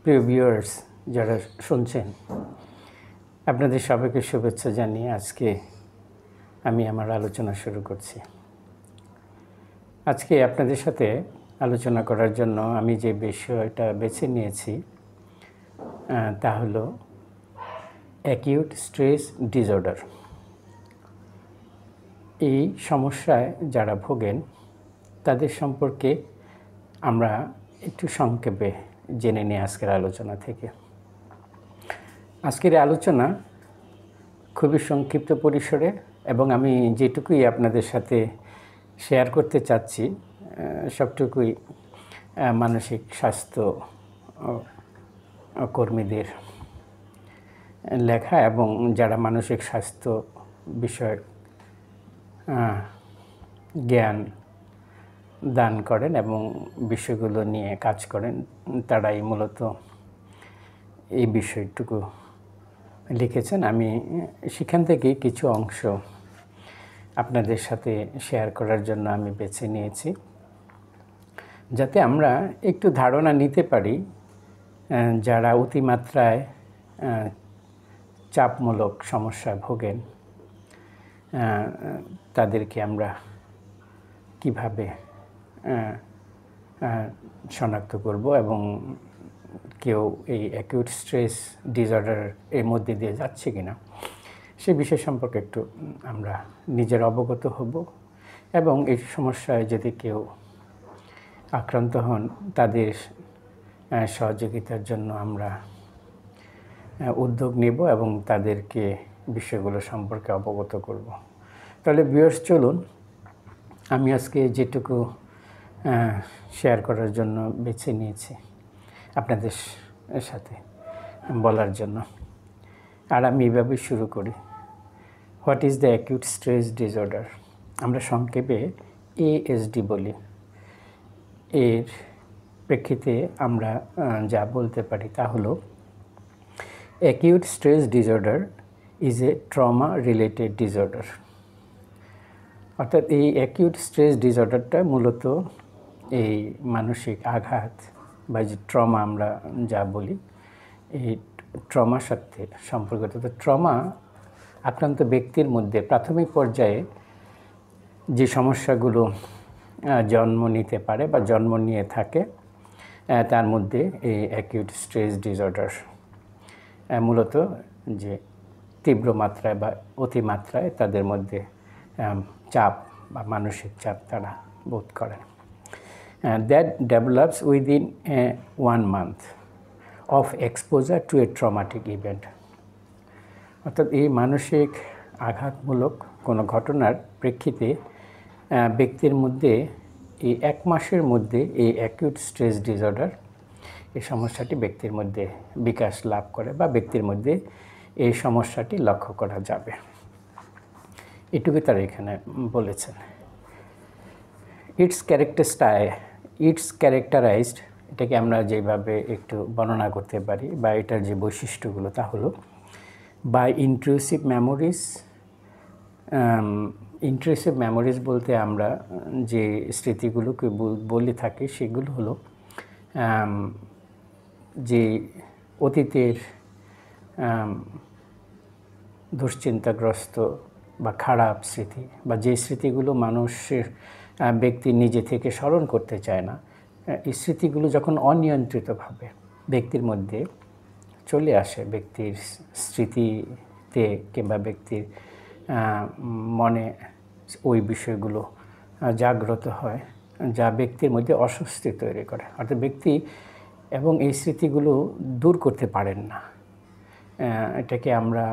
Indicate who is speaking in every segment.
Speaker 1: প্রিয় ভিউয়ার্স যারা শুনছেন, আপনাদের সবাইকে শুভেচ্ছা জানিয়ে আজকে আমি আমার আলোচনা শুরু করছি। আজকে আপনাদের সাথে আলোচনা করার জন্য আমি যে বিষয়টা বেছে নিয়েছি তা হলো অ্যাকিউট স্ট্রেস ডিসঅর্ডার। এই সমস্যায় যারা ভোগেন তাদের সম্পর্কে আমরা একটু সংক্ষেপে জেনে নিই আজকের আলোচনা থেকে। আজকের আলোচনা খুবই সংক্ষিপ্ত পরিসরে এবং আমি যেটুকুই আপনাদের সাথে শেয়ার করতে চাচ্ছি সবটুকুই মানসিক স্বাস্থ্য কর্মীদের লেখা এবং যারা মানসিক স্বাস্থ্য বিষয়ক জ্ঞান দান করেন এবং বিষয়গুলো নিয়ে কাজ করেন, তারাই মূলত এই বিষয়টুকু লিখেছেন। আমি সেখান থেকে কিছু অংশ আপনাদের সাথে শেয়ার করার জন্য আমি বেছে নিয়েছি, যাতে আমরা একটু ধারণা নিতে পারি যারা অতিমাত্রায় চাপমূলক সমস্যায় ভোগেন তাদেরকে আমরা কিভাবে শনাক্ত করব এবং কেউ এই অ্যাকিউট স্ট্রেস ডিসঅর্ডার এর মধ্যে দিয়ে যাচ্ছে কিনা সে বিষয় সম্পর্কে একটু আমরা নিজের অবগত হব এবং এই সমস্যায় যদি কেউ আক্রান্ত হন তাদের সহযোগিতার জন্য আমরা উদ্যোগ নেব এবং তাদেরকে বিষয়গুলো সম্পর্কে অবগত করব। তাহলে ভিউয়ার্স, চলুন আমি আজকে যেটুকু শেয়ার করার জন্য বেছে নিয়েছি আপনাদের সাথে বলার জন্য, আর আমি এইভাবে শুরু করি। What is the acute stress disorder? আমরা সংক্ষেপে এএসডি বলি। এর প্রেক্ষিতে আমরা যা বলতে পারি তা হলো acute stress disorder is A trauma related disorder. অর্থাৎ এই অ্যাকিউট স্ট্রেস ডিসঅর্ডারটা মূলত এই মানসিক আঘাত বা যে ট্রমা আমরা যা বলি, এই ট্রমার সাথে সম্পর্কিত। তো ট্রমা আক্রান্ত ব্যক্তির মধ্যে প্রাথমিক পর্যায়ে যে সমস্যাগুলো জন্ম নিতে পারে বা জন্ম নিয়ে থাকে তার মধ্যে এই অ্যাকিউট স্ট্রেস ডিসঅর্ডার মূলত যে তীব্র মাত্রায় বা অতিমাত্রায় তাদের মধ্যে চাপ বা মানসিক চাপ তারা বোধ করেন। That develops within 1 month of exposure to a traumatic event. অর্থাৎ এই মানসিক আঘাতমূলক কোনো ঘটনার প্রেক্ষিতে ব্যক্তির মধ্যে এই 1 মাসের মধ্যে এই অ্যাকিউট স্ট্রেস ডিসঅর্ডার এই সমস্যাটি ব্যক্তির মধ্যে বিকাশ লাভ করে বা ব্যক্তির মধ্যে এই সমস্যাটি লক্ষ্য করা যাবে। এটুকু তারা এখানে বলেছেন। ইটস ক্যারেক্টারাইজড, এটাকে আমরা যেভাবে একটু বর্ণনা করতে পারি বা এটার যে বৈশিষ্ট্যগুলো তা হলো বাই ইন্ট্রুসিভ মেমোরিজ বলতে আমরা যে স্মৃতিগুলোকে বলে থাকি সেগুলো হলো যে অতীতের দুশ্চিন্তাগ্রস্ত বা খারাপ স্মৃতি বা যে স্মৃতিগুলো মানুষের ব্যক্তি নিজে থেকে স্মরণ করতে চায় না, এই স্মৃতিগুলো যখন অনিয়ন্ত্রিতভাবে ব্যক্তির মধ্যে চলে আসে, ব্যক্তির স্মৃতিতে কিংবা ব্যক্তির মনে ওই বিষয়গুলো জাগ্রত হয়, যা ব্যক্তির মধ্যে অস্বস্তি তৈরি করে। অর্থাৎ ব্যক্তি এবং এই স্মৃতিগুলো দূর করতে পারেন না, এটাকে আমরা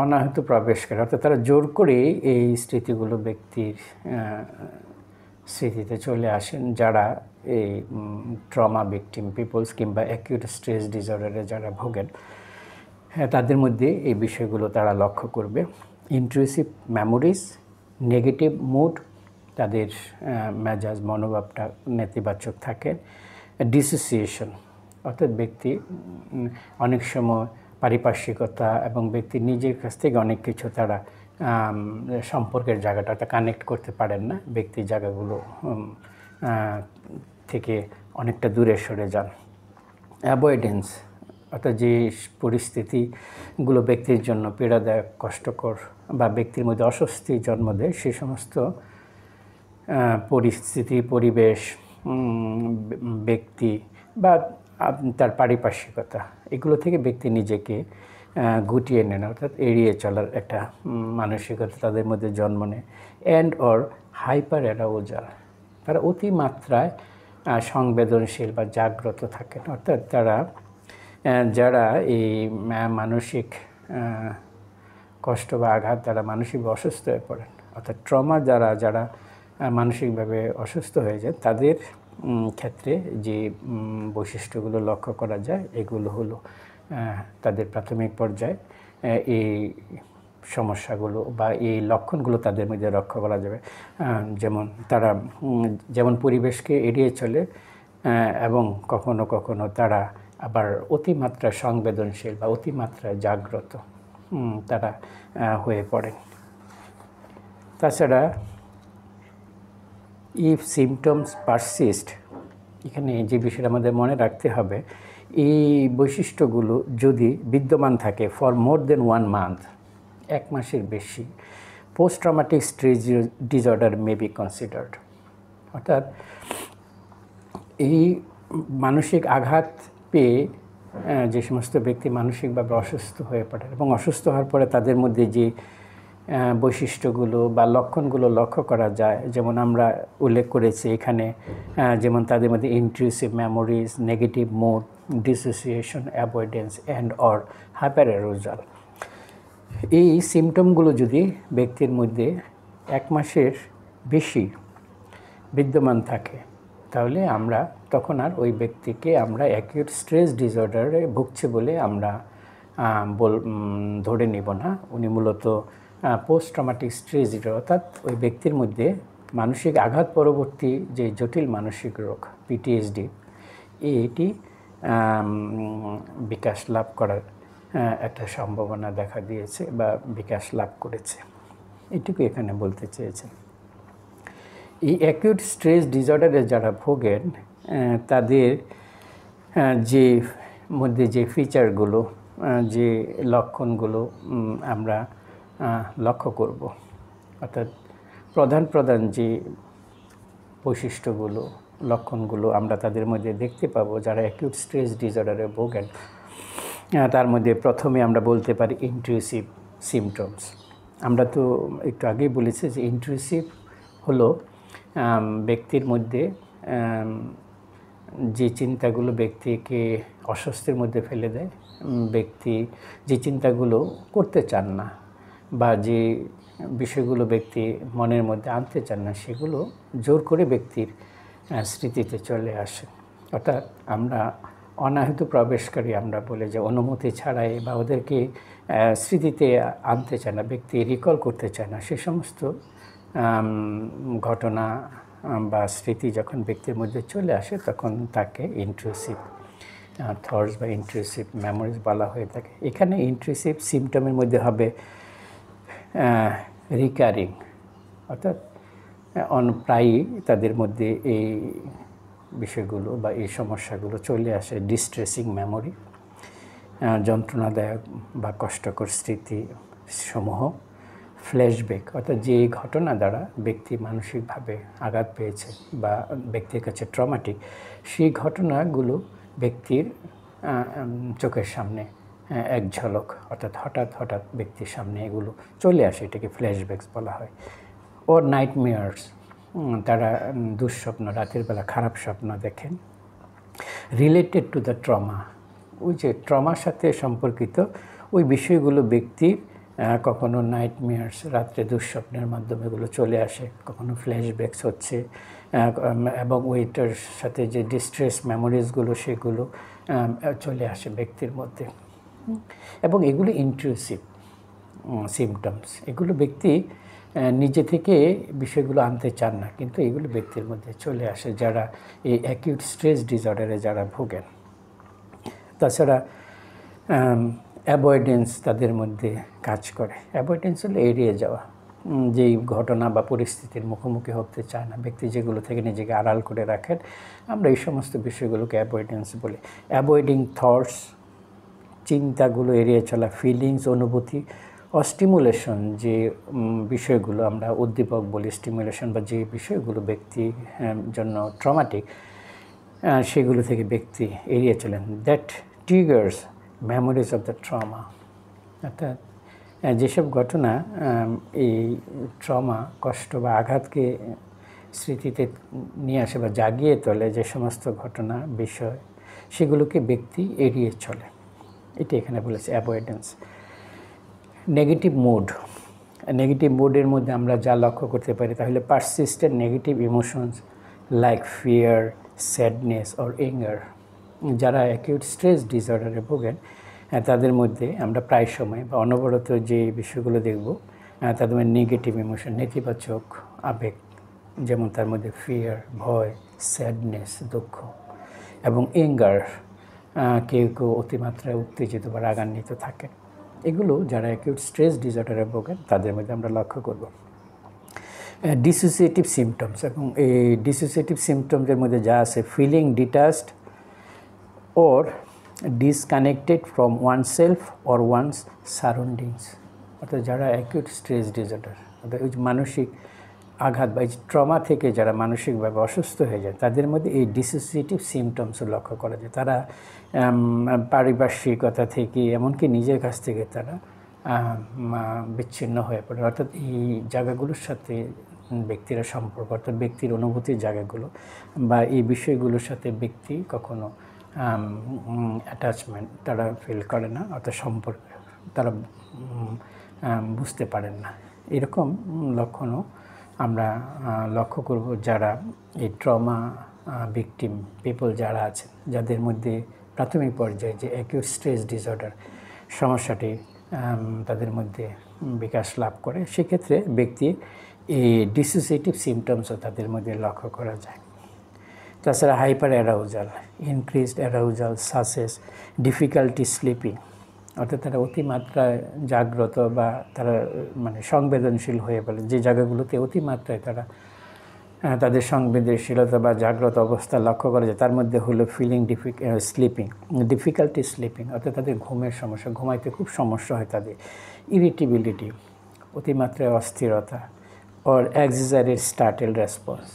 Speaker 1: অনাহূত প্রবেশ করে, অর্থাৎ তারা জোর করে এই স্মৃতিগুলো ব্যক্তির স্মৃতিতে চলে আসেন। যারা এই ট্রমা ভিকটিম পিপলস কিংবা অ্যাকিউট স্ট্রেস ডিসঅর্ডারে যারা ভোগেন তাদের মধ্যে এই বিষয়গুলো তারা লক্ষ্য করবে। ইন্ট্রুসিভ মেমোরিজ, নেগেটিভ মুড, তাদের মেজাজ মনোভাবটা নেতিবাচক থাকে। ডিসোসিয়েশন, অর্থাৎ ব্যক্তি অনেক সময় পারিপার্শ্বিকতা এবং ব্যক্তি নিজের কাছ থেকে অনেক কিছু তারা সম্পর্কের জায়গাটা কানেক্ট করতে পারেন না, ব্যক্তির জায়গাগুলো থেকে অনেকটা দূরে সরে যান। অ্যাভয়েডেন্স, অর্থাৎ যে পরিস্থিতিগুলো ব্যক্তির জন্য পীড়াদায়ক, কষ্টকর বা ব্যক্তির মধ্যে অস্বস্তি জন্ম দেয়, সে সমস্ত পরিস্থিতি, পরিবেশ, ব্যক্তি বা তার পারিপার্শ্বিকতা, এগুলো থেকে ব্যক্তি নিজেকে গুটিয়ে নেন, অর্থাৎ এড়িয়ে চলার একটা মানসিকতা তাদের মধ্যে জন্ম নেয়। অ্যান্ড অর হাইপার অ্যারাউজাল, তারা অতিমাত্রায় সংবেদনশীল বা জাগ্রত থাকেন, অর্থাৎ তারা যারা এই মানসিক কষ্ট বা আঘাত দ্বারা মানসিকভাবে অসুস্থ হয়ে পড়েন, অর্থাৎ ট্রমা যারা মানসিকভাবে অসুস্থ হয়ে যায়, তাদের ক্ষেত্রে যে বৈশিষ্ট্যগুলো লক্ষ্য করা যায় এগুলো হলো তাদের প্রাথমিক পর্যায়ে এই সমস্যাগুলো বা এই লক্ষণগুলো তাদের মধ্যে লক্ষ্য করা যাবে। যেমন পরিবেশকে এড়িয়ে চলে এবং কখনো কখনো তারা আবার অতিমাত্রায় সংবেদনশীল বা অতিমাত্রায় জাগ্রত তারা হয়ে পড়েন। তাছাড়া ইফ সিমটমস পারসিস্ট, এখানে যে বিষয়টা আমাদের মনে রাখতে হবে, এই বৈশিষ্ট্যগুলো যদি বিদ্যমান থাকে ফর মোর দেন 1 মান্থ, 1 মাসের বেশি, post traumatic stress disorder may be considered, অর্থাৎ এই মানসিক আঘাত পেয়ে যে সমস্ত ব্যক্তি মানসিকভাবে অসুস্থ হয়ে পড়ে এবং অসুস্থ হওয়ার পরে তাদের মধ্যে যে বৈশিষ্ট্যগুলো বা লক্ষণগুলো লক্ষ্য করা যায়, যেমন আমরা উল্লেখ করেছি এখানে, যেমন তাদের মধ্যে intrusive memories, negative mood, dissociation, avoidance and or hyper arousal. এই সিমটমগুলো যদি ব্যক্তির মধ্যে 1 মাসের বেশি বিদ্যমান থাকে, তাহলে আমরা তখন আর ওই ব্যক্তিকে আমরা অ্যাকিউট স্ট্রেস ডিসঅর্ডারে ভুগছে বলে আমরা ধরে নেব না। উনি মূলত পোস্ট ট্রমাটিক স্ট্রেস ডিসঅর্ডার, অর্থাৎ ওই ব্যক্তির মধ্যে মানসিক আঘাত পরবর্তী যে জটিল মানসিক রোগ পিটিএসডি, এটি বিকাশ লাভ করার একটা সম্ভাবনা দেখা দিয়েছে বা বিকাশ লাভ করেছে, এটুকু এখানে বলতে চেয়েছে। এই অ্যাকিউট স্ট্রেস ডিসঅর্ডারে যারা ভোগেন তাদের যে মধ্যে যে ফিচারগুলো, যে লক্ষণগুলো আমরা লক্ষ্য করব, অর্থাৎ প্রধান যে বৈশিষ্ট্যগুলো, লক্ষণগুলো আমরা তাদের মধ্যে দেখতে পাবো যারা অ্যাকিউট স্ট্রেস ডিসঅর্ডারে ভোগেন, তার মধ্যে প্রথমে আমরা বলতে পারি ইন্ট্রুসিভ সিমটমস। আমরা তো একটু আগেই বলেছি যে ইন্ট্রুসিভ হলো ব্যক্তির মধ্যে যে চিন্তাগুলো ব্যক্তিকে অস্বস্তির মধ্যে ফেলে দেয়, ব্যক্তি যে চিন্তাগুলো করতে চান না বা যে বিষয়গুলো ব্যক্তি মনের মধ্যে আনতে চান না, সেগুলো জোর করে ব্যক্তির স্মৃতিতে চলে আসে। অর্থাৎ আমরা অনাহূত প্রবেশকারী আমরা বলে যে অনুমতি ছাড়াই বা ওদেরকে স্মৃতিতে আনতে চায় না, ব্যক্তি রিকল করতে চায় না, সে সমস্ত ঘটনা বা স্মৃতি যখন ব্যক্তির মধ্যে চলে আসে তখন তাকে ইন্ট্রুসিভ থটস বা ইন্ট্রুসিভ মেমোরিজ বলা হয়ে থাকে। এখানে ইন্ট্রুসিভ সিমটমের মধ্যে হবে রিকারিং, অর্থাৎ প্রায়ই তাদের মধ্যে এই বিষয়গুলো বা এই সমস্যাগুলো চলে আসে। ডিস্ট্রেসিং মেমোরি, যন্ত্রণাদায়ক বা কষ্টকর স্মৃতি সমূহ। ফ্ল্যাশব্যাক, অর্থাৎ যে ঘটনা দ্বারা ব্যক্তি মানসিকভাবে আঘাত পেয়েছে বা ব্যক্তির কাছে ট্রমাটিক, সেই ঘটনাগুলো ব্যক্তির চোখের সামনে এক ঝলক, অর্থাৎ হঠাৎ ব্যক্তির সামনে এগুলো চলে আসে, এটাকে ফ্ল্যাশব্যাকস বলা হয়। ও নাইটমেয়ার্স, তারা দুঃস্বপ্ন, রাতের বেলা খারাপ স্বপ্ন দেখেন। রিলেটেড টু দ্য ট্রমা, ওই যে ট্রমার সাথে সম্পর্কিত ওই বিষয়গুলো ব্যক্তির কখনো নাইটমেয়ার্স, রাত্রে দুঃস্বপ্নের মাধ্যমে এগুলো চলে আসে, কখনো ফ্ল্যাশব্যাকস হচ্ছে, এবং ওইটার সাথে যে ডিস্ট্রেস মেমোরিজগুলো সেগুলো চলে আসে ব্যক্তির মধ্যে। এবং এগুলো ইন্ট্রুসিভ সিমটমস, এগুলো ব্যক্তি নিজে থেকে বিষয়গুলো আনতে চান না, কিন্তু এগুলো ব্যক্তির মধ্যে চলে আসে যারা এই অ্যাকিউট স্ট্রেস ডিসঅর্ডারে যারা ভোগেন। তাছাড়া অ্যাভয়েডেন্স তাদের মধ্যে কাজ করে। অ্যাভয়েডেন্স হলো এড়িয়ে যাওয়া, যেই ঘটনা বা পরিস্থিতির মুখোমুখি হতে চায় না, ব্যক্তি যেগুলো থেকে নিজেকে আড়াল করে রাখেন, আমরা এই সমস্ত বিষয়গুলোকে অ্যাভয়েডেন্স বলি। অ্যাভয়েডিং থটস, চিন্তাগুলো এড়িয়ে চলা, ফিলিংস, অনুভূতি, স্টিমুলেশন, যে বিষয়গুলো আমরা উদ্দীপক বলি, স্টিমুলেশন বা যে বিষয়গুলো ব্যক্তির জন্য ট্রমাটিক, সেগুলো থেকে ব্যক্তি এড়িয়ে চলেন। That triggers memories of the trauma, অর্থাৎ যেসব ঘটনা এই ট্রমা, কষ্ট বা আঘাতকে স্মৃতিতে নিয়ে আসে বা জাগিয়ে তোলে, যে সমস্ত ঘটনা, বিষয়, সেগুলোকে ব্যক্তি এড়িয়ে চলে। এটি এখানে বলেছে অ্যাভয়েডেন্স। নেগেটিভ মুড, নেগেটিভ মুডের মধ্যে আমরা যা লক্ষ্য করতে পারি, তাহলে persistent negative emotions like fear, sadness or anger. যারা অ্যাকিউট স্ট্রেস ডিসঅর্ডারে ভোগেন, তাদের মধ্যে আমরা প্রায় সময় বা অনবরত যে বিষয়গুলো দেখব, তাদের মধ্যে নেগেটিভ ইমোশন, নেতিবাচক আবেগ, যেমন তার মধ্যে ফিয়ার, ভয়, স্যাডনেস, দুঃখ, এবং অ্যাঙ্গার, কেউ কেউ অতিমাত্রায় উত্তেজিত বা রাগান্বিত থাকে। এগুলো যারা অ্যাকিউট স্ট্রেস ডিসঅর্ডারে ভোগেন তাদের মধ্যে আমরা লক্ষ্য করব। ডিসোসিয়েটিভ সিমটমস, এবং এই ডিসোসিয়েটিভ সিমটমসের মধ্যে যা আছে, feeling detached or disconnected from oneself or one's surroundings, অর্থাৎ যারা অ্যাকিউট স্ট্রেস ডিসঅর্ডার, অর্থাৎ ওই মানসিক আঘাত বা এই ট্রমা থেকে যারা মানসিকভাবে অসুস্থ হয়ে যায়, তাদের মধ্যে এই ডিসোসিয়েটিভ সিমটমসও লক্ষ্য করা যায়। তারা পারিপার্শ্বিকতা থেকে, এমনকি নিজের কাছ থেকে তারা বিচ্ছিন্ন হয়ে পড়ে। অর্থাৎ এই জায়গাগুলোর সাথে ব্যক্তিরা সম্পর্ক, অর্থাৎ ব্যক্তির অনুভূতির জায়গাগুলো বা এই বিষয়গুলোর সাথে ব্যক্তি কখনো অ্যাটাচমেন্ট তারা ফিল করে না, অর্থাৎ সম্পর্ক তারা বুঝতে পারেন না। এরকম লক্ষণও আমরা লক্ষ্য করব যারা এই ট্রমা ভিকটিম পিপল যারা আছেন, যাদের মধ্যে প্রাথমিক পর্যায়ে যে অ্যাকিউট স্ট্রেস ডিসঅর্ডার সমস্যাটি তাদের মধ্যে বিকাশ লাভ করে। সেক্ষেত্রে ব্যক্তির এই ডিসোসিয়েটিভ সিমটমসও তাদের মধ্যে লক্ষ্য করা যায়। তাছাড়া hyper arousal, increased arousal সাসেস difficulty sleeping, অর্থাৎ তারা অতিমাত্রায় জাগ্রত বা তারা মানে সংবেদনশীল হয়ে পড়ে, যে জায়গাগুলোতে অতিমাত্রায় তারা তাদের সংবেদনশীলতা বা জাগ্রত অবস্থা লক্ষ্য করা যায়, তার মধ্যে হলো ফিলিং ডিফিকাল্টি স্লিপিং, অর্থাৎ তাদের ঘুমের সমস্যা, ঘুমাইতে খুব সমস্যা হয় তাদের, ইরিটেবিলিটি, অতিমাত্রায় অস্থিরতা, অর এক্সাজারেট স্টার্টেল রেসপন্স,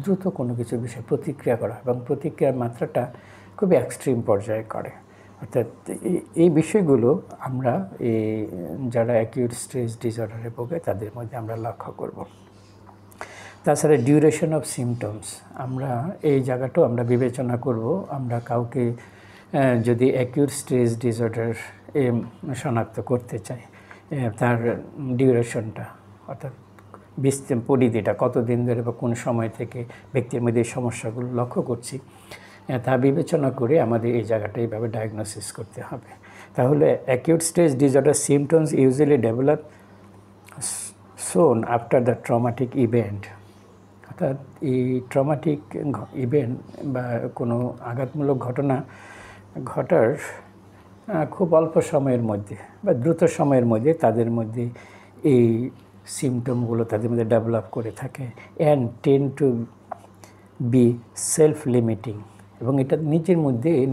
Speaker 1: দ্রুত কোনো কিছু বিষয়ে প্রতিক্রিয়া করা এবং প্রতিক্রিয়ার মাত্রাটা খুবই এক্সট্রিম পর্যায়ে করে। অর্থাৎ এই বিষয়গুলো আমরা যারা অ্যাকিউট স্ট্রেস ডিসঅর্ডারে ভোগে তাদের মধ্যে আমরা লক্ষ্য করব। তাছাড়া ডিউরেশন অফ সিমটমস, আমরা এই জায়গাটাও আমরা বিবেচনা করব। আমরা কাউকে যদি অ্যাকিউট স্ট্রেস ডিসঅর্ডার শনাক্ত করতে চাই, তার ডিউরেশনটা, অর্থাৎ পরিধিটা কতদিন ধরে বা কোন সময় থেকে ব্যক্তির মধ্যে এই সমস্যাগুলো লক্ষ্য করছি, তা বিবেচনা করে আমাদের এই জায়গাটা এইভাবে ডায়াগনোসিস করতে হবে। তাহলে acute stress disorder symptoms usually develop soon after the traumatic event, অর্থাৎ এই ট্রমাটিক ইভেন্ট বা কোনো আঘাতমূলক ঘটনা ঘটার খুব অল্প সময়ের মধ্যে বা দ্রুত সময়ের মধ্যে তাদের মধ্যে এই সিমটমগুলো তাদের মধ্যে ডেভেলপ করে থাকে, and ten two B self limiting, এবং এটা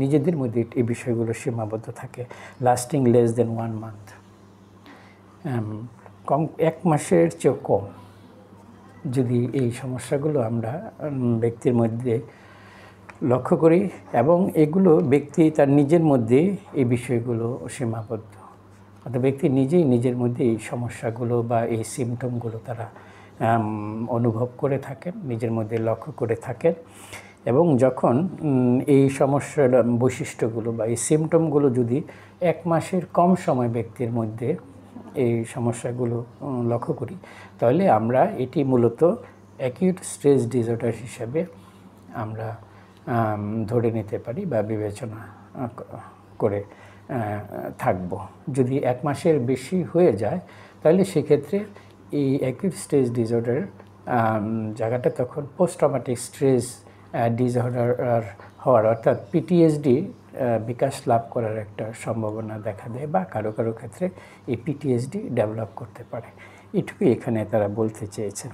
Speaker 1: নিজেদের মধ্যে এই বিষয়গুলো সীমাবদ্ধ থাকে, লাস্টিং লেস দেন 1 month, কম 1 মাসের চেয়েও কম। যদি এই সমস্যাগুলো আমরা ব্যক্তির মধ্যে লক্ষ্য করি এবং এগুলো ব্যক্তি তার নিজের মধ্যে এই বিষয়গুলো সীমাবদ্ধ, অর্থাৎ ব্যক্তি নিজেই নিজের মধ্যে এই সমস্যাগুলো বা এই সিমটমগুলো তারা অনুভব করে থাকেন, নিজের মধ্যে লক্ষ্য করে থাকেন, এবং যখন এই সমস্যার বৈশিষ্ট্যগুলো বা এই সিমটমগুলো যদি 1 মাসের কম সময় ব্যক্তির মধ্যে এই সমস্যাগুলো লক্ষ্য করি, তাহলে আমরা এটি মূলত অ্যাকিউট স্ট্রেস ডিসঅর্ডার হিসাবে আমরা ধরে নিতে পারি বা বিবেচনা করে থাকব। যদি 1 মাসের বেশি হয়ে যায় তাহলে সেক্ষেত্রে এই অ্যাকিউট স্ট্রেস ডিসঅর্ডার জায়গাটা তখন পোস্ট ট্রমাটিক স্ট্রেস ডিসঅর্ডার হওয়ার, অর্থাৎ পিটিএসডি বিকাশ লাভ করার একটা সম্ভাবনা দেখা দেয়, বা কারো কারো ক্ষেত্রে এই পিটিএসডি ডেভেলপ করতে পারে। এটুকুই এখানে তারা বলতে চেয়েছেন।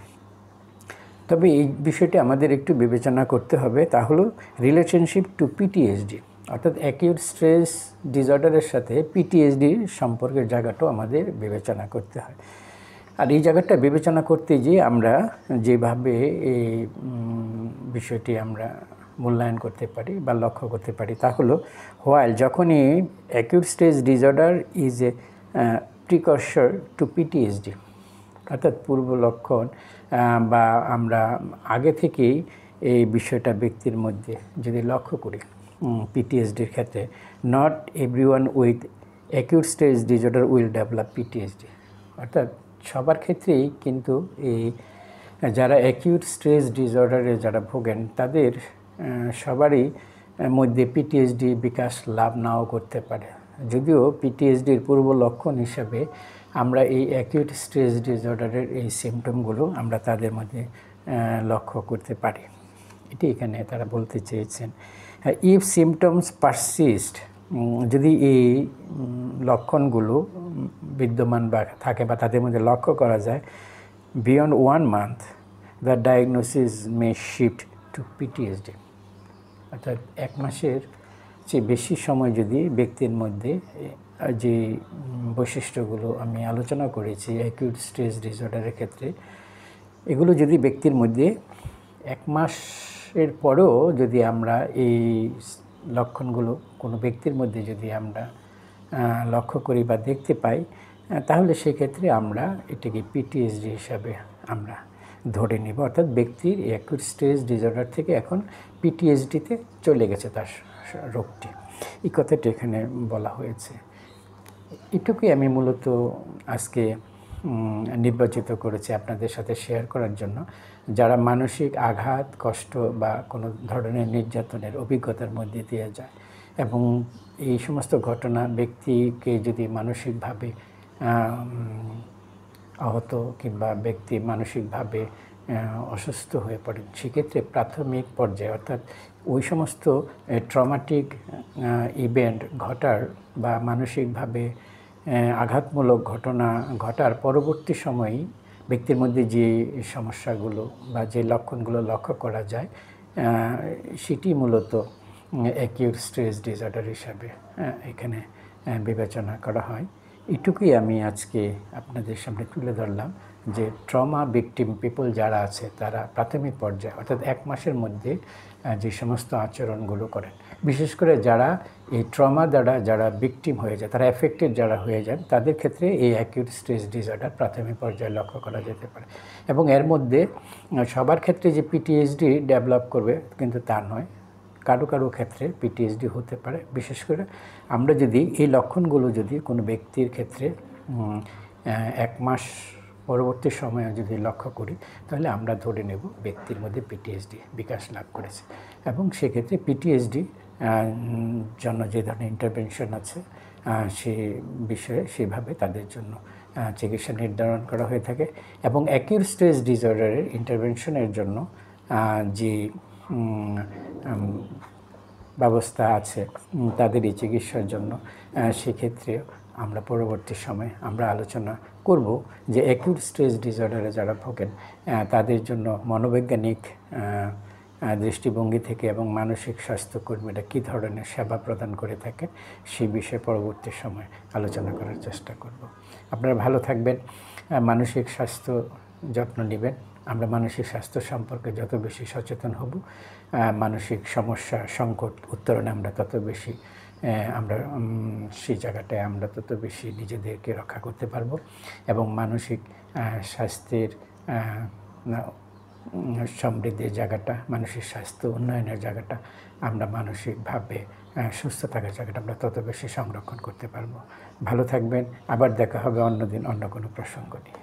Speaker 1: তবে এই বিষয়টি আমাদের একটু বিবেচনা করতে হবে, তা হলো রিলেশনশিপ টু পিটিএসডি, অর্থাৎ অ্যাকিউট স্ট্রেস ডিসঅর্ডারের সাথে পিটিএসডির সম্পর্কের জায়গাটাও আমাদের বিবেচনা করতে হয়। আর এই জায়গাটা বিবেচনা করতে গিয়ে আমরা যেভাবে এই বিষয়টি আমরা মূল্যায়ন করতে পারি বা লক্ষ্য করতে পারি তা হলো, হোয়াইল যখনই acute stress disorder is a precursor to PTSD, অর্থাৎ পূর্ব লক্ষণ বা আমরা আগে থেকেই এই বিষয়টা ব্যক্তির মধ্যে যদি লক্ষ্য করি পিটিএসডির ক্ষেত্রে, not everyone with acute stress disorder will develop PTSD, অর্থাৎ সবার ক্ষেত্রেই কিন্তু এই যারা অ্যাকিউট স্ট্রেস ডিসঅর্ডারে যারা ভোগেন তাদের সবারই মধ্যে পিটিএসডি বিকাশ লাভ নাও করতে পারে। যদিও পিটিএসডির পূর্ব লক্ষণ হিসাবে আমরা এই অ্যাকিউট স্ট্রেস ডিসঅর্ডারের এই সিমটমগুলো আমরা তাদের মধ্যে লক্ষ্য করতে পারি, এটি এখানে তারা বলতে চেয়েছেন। ইফ সিমটমস পারসিস্ট, যদি এই লক্ষণগুলো বিদ্যমান বা থাকে বা তাদের মধ্যে লক্ষ্য করা যায়, beyond 1 month the diagnosis may shift to PTSD, অর্থাৎ 1 মাসের চেয়ে বেশি সময় যদি ব্যক্তির মধ্যে যে বৈশিষ্ট্যগুলো আমি আলোচনা করেছি অ্যাকিউট স্ট্রেস ডিসঅর্ডারের ক্ষেত্রে, এগুলো যদি ব্যক্তির মধ্যে 1 মাসের পরেও যদি আমরা এই লক্ষণগুলো কোনো ব্যক্তির মধ্যে যদি আমরা লক্ষ্য করি বা দেখতে পাই, তাহলে সেক্ষেত্রে আমরা এটাকে পিটিএসডি হিসাবে আমরা ধরে নেব, অর্থাৎ ব্যক্তির অ্যাকিউট স্ট্রেস ডিসঅর্ডার থেকে এখন পিটিএসডিতে চলে গেছে তার রোগটি, এই কথাটি এখানে বলা হয়েছে। এটুকুই আমি মূলত আজকে নির্বাচিত করেছি আপনাদের সাথে শেয়ার করার জন্য। যারা মানসিক আঘাত, কষ্ট বা কোনো ধরনের নির্যাতনের অভিজ্ঞতার মধ্যে দিয়ে যায় এবং এই সমস্ত ঘটনা ব্যক্তিকে যদি মানসিকভাবে আহত কিংবা ব্যক্তি মানসিকভাবে অসুস্থ হয়ে পড়েন, সেক্ষেত্রে প্রাথমিক পর্যায়ে অর্থাৎ ওই সমস্ত ট্রমাটিক ইভেন্ট ঘটার বা মানসিকভাবে আঘাতমূলক ঘটনা ঘটার পরবর্তী সময়েই ব্যক্তির মধ্যে যে সমস্যাগুলো বা যে লক্ষণগুলো লক্ষ্য করা যায় সেটি মূলত অ্যাকিউট স্ট্রেস ডিসঅর্ডার হিসাবে এখানে বিবেচনা করা হয়। এটুকুই আমি আজকে আপনাদের সামনে তুলে ধরলাম যে ট্রমা ভিকটিম পিপল যারা আছে তারা প্রাথমিক পর্যায়ে অর্থাৎ 1 মাসের মধ্যে যে সমস্ত আচরণগুলো করেন, বিশেষ করে যারা এই ট্রমা দ্বারা যারা ভিকটিম হয়ে যায়, তারা এফেক্টেড যারা হয়ে যান, তাদের ক্ষেত্রে এই অ্যাকিউট স্ট্রেস ডিসঅর্ডার প্রাথমিক পর্যায়ে লক্ষ্য করা যেতে পারে। এবং এর মধ্যে সবার ক্ষেত্রে যে পিটিএসডি ডেভেলপ করবে কিন্তু তা নয়, কারো কারো ক্ষেত্রে পিটিএসডি হতে পারে। বিশেষ করে আমরা যদি এই লক্ষণগুলো যদি কোনো ব্যক্তির ক্ষেত্রে 1 মাস পরবর্তী সময়ে যদি লক্ষ্য করি, তাহলে আমরা ধরে নেব ব্যক্তির মধ্যে পিটিএসডি বিকাশ লাভ করেছে। এবং সেক্ষেত্রে পিটিএসডি জন্য যে ধরনের ইন্টারভেনশন আছে সে বিষয়ে সেভাবে তাদের জন্য চিকিৎসা নির্ধারণ করা হয়ে থাকে। এবং অ্যাকিউট স্ট্রেস ডিসঅর্ডারের ইন্টারভেনশনের জন্য যে ব্যবস্থা আছে তাদের এই চিকিৎসার জন্য, সেক্ষেত্রে আমরা পরবর্তী সময়ে আমরা আলোচনা করব যে অ্যাকিউট স্ট্রেস ডিসঅর্ডারে যারা ভোগেন তাদের জন্য মনোবৈজ্ঞানিক দৃষ্টিভঙ্গি থেকে এবং মানসিক স্বাস্থ্যকর্মীরা কী ধরনের সেবা প্রদান করে থাকেন সেই বিষয়ে পরবর্তী সময়ে আলোচনা করার চেষ্টা করব। আপনারা ভালো থাকবেন, মানসিক স্বাস্থ্য যত্ন নেবেন। আমরা মানসিক স্বাস্থ্য সম্পর্কে যত বেশি সচেতন হব, মানসিক সমস্যা সংকট উত্তরণে আমরা তত বেশি আমরা সেই জায়গাটায় আমরা তত বেশি নিজেদেরকে রক্ষা করতে পারবো এবং মানসিক স্বাস্থ্যের সমৃদ্ধির জায়গাটা, মানসিক স্বাস্থ্য উন্নয়নের জায়গাটা, আমরা মানসিকভাবে সুস্থ থাকার জায়গাটা আমরা তত বেশি সংরক্ষণ করতে পারবো। ভালো থাকবেন, আবার দেখা হবে অন্য দিন অন্য কোনো প্রসঙ্গ নিয়ে।